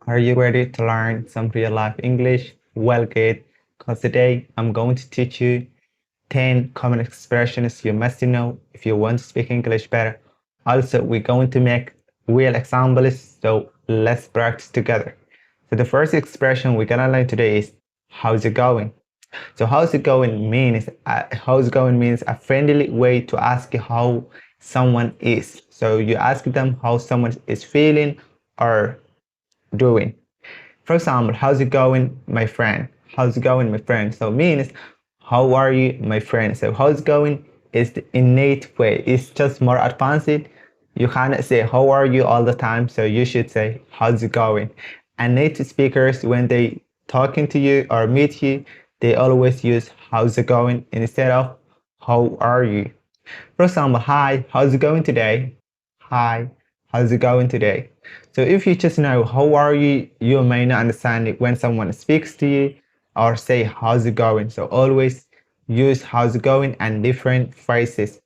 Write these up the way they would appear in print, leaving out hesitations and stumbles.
Are you ready to learn some real life English? Well, good, because today I'm going to teach you 10 common expressions you must know if you want to speak English better. Also, we're going to make real examples, so let's practice together. So, the first expression we're gonna learn today is how's it going? So, how's it going means a friendly way to ask how someone is. So, you ask them how someone is feeling or doing. For example, how's it going, my friend? How's it going, my friend? So means how are you, my friend? So how's it going is the innate way. It's just more advanced. You cannot say how are you all the time, so you should say how's it going. And native speakers, when they talking to you or meet you, they always use how's it going instead of how are you. For example, hi, how's it going today? Hi, how's it going today? So if you just know how are you, you may not understand it when someone speaks to you or say how's it going. So always use how's it going and different phrases.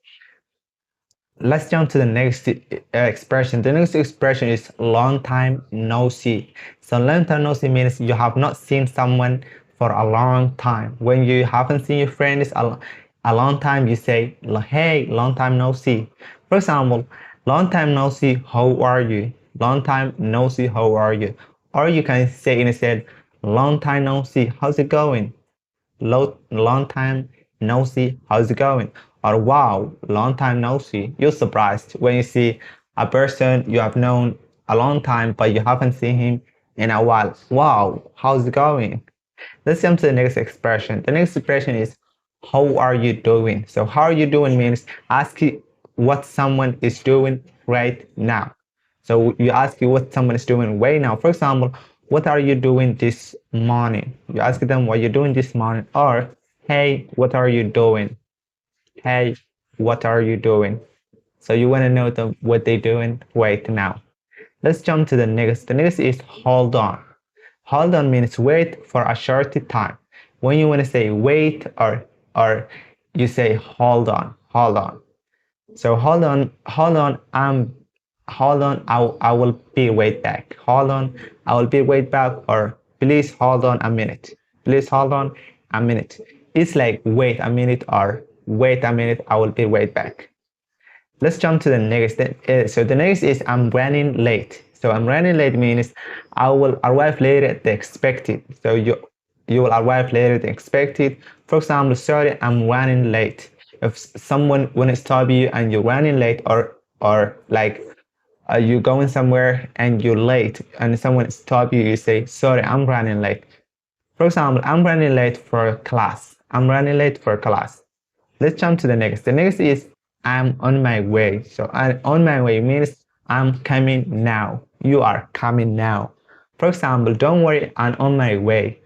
Let's jump to the next expression. The next expression is long time no see. So long time no see means you have not seen someone for a long time. When you haven't seen your friends a long time, you say, hey, long time no see. For example, long time no see, how are you? Long time no see, how are you? Or you can say instead, long time no see, how's it going? Long time no see, how's it going? Or wow, long time no see. You're surprised when you see a person you have known a long time but you haven't seen him in a while. Wow, how's it going? Let's jump to the next expression. The next expression is how are you doing? So how are you doing means asking what someone is doing right now. So you ask you what someone is doing right now. For example, what are you doing this morning? You ask them what you're doing this morning, or hey, what are you doing? Hey, what are you doing? So you want to know what they're doing right now. Let's jump to the next. The next is hold on. Hold on means wait for a short time. When you want to say wait or you say hold on, hold on. So hold on, I will be right back. Hold on, I will be right back, or please hold on a minute. Please hold on a minute. It's like wait a minute or wait a minute, I will be right back. Let's jump to the next. So the next is I'm running late. So I'm running late means I will arrive later than expected. So you will arrive later than expected. For example, sorry, I'm running late. If someone want to stop you and you're running late, or like you're going somewhere and you're late and someone stop you, you say sorry, I'm running late. For example, I'm running late for class. I'm running late for class. Let's jump to the next. The next is I'm on my way. So I'm on my way means I'm coming now. You are coming now. For example, don't worry, I'm on my way.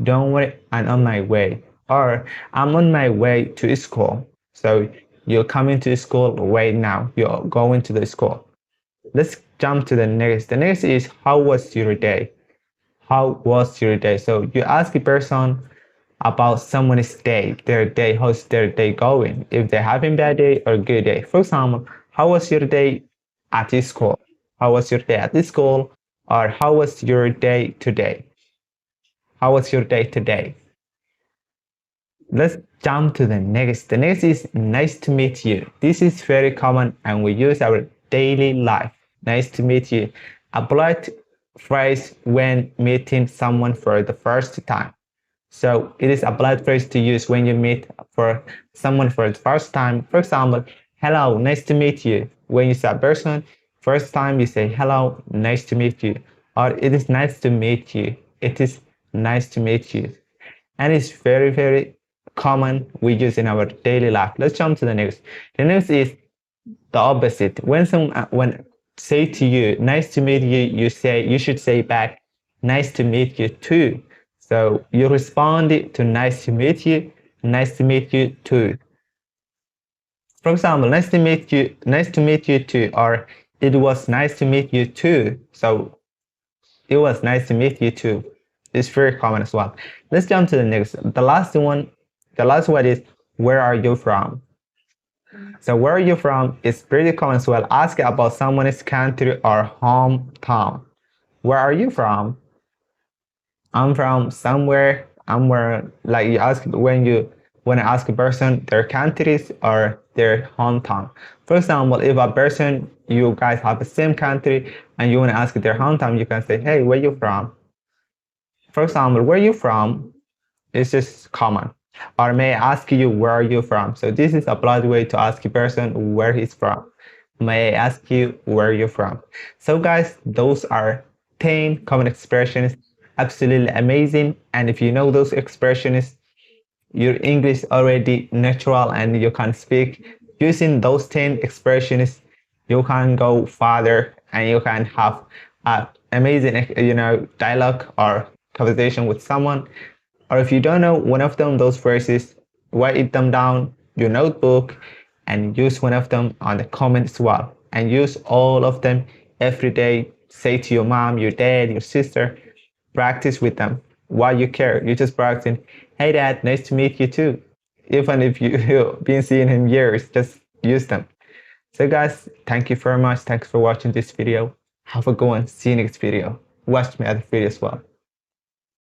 Don't worry, I'm on my way. Or I'm on my way to school. So you're coming to school right now. You're going to the school. Let's jump to the next. The next is how was your day? How was your day? So you ask a person about someone's day, their day, how's their day going, if they're having bad day or good day. For example, how was your day at school? How was your day at school? Or how was your day today? How was your day today? Let's jump to the next. The next is nice to meet you. This is very common and we use our daily life. Nice to meet you. A polite phrase when meeting someone for the first time. So it is a polite phrase to use when you meet for someone for the first time. For example, hello, nice to meet you. When you see a person, first time you say hello, nice to meet you. Or it is nice to meet you. It is nice to meet you. And it's very, very common we use in our daily life. Let's jump to the next. The next is the opposite. When say to you, nice to meet you, you should say back, nice to meet you too. So you respond to nice to meet you too. For example, nice to meet you too, or it was nice to meet you too. So it was nice to meet you too. It's very common as well. Let's jump to the next. The last one is where are you from? So where are you from is pretty common as well. Ask about someone's country or hometown. Where are you from? I'm from somewhere. I'm where, like you ask when you want to ask a person their countries or their hometown. For example, if a person you guys have the same country and you want to ask their hometown, you can say, "Hey, where you from?" For example, where you from is just common. Or may I ask you where are you from? So this is a polite way to ask a person where he's from. May I ask you where you're from? So guys, those are 10 common expressions. Absolutely amazing. And if you know those expressions, your English already natural and you can speak using those 10 expressions, you can go farther and you can have a amazing dialogue or conversation with someone. Or if you don't know one of them, those phrases, write them down your notebook and use one of them on the comment as well. And use all of them every day. Say to your mom, your dad, your sister, practice with them. Why you care? You just practicing. Hey dad, nice to meet you too. Even if you've been seeing him years, just use them. So guys, thank you very much. Thanks for watching this video. Have a good one. See you next video. Watch my other video as well.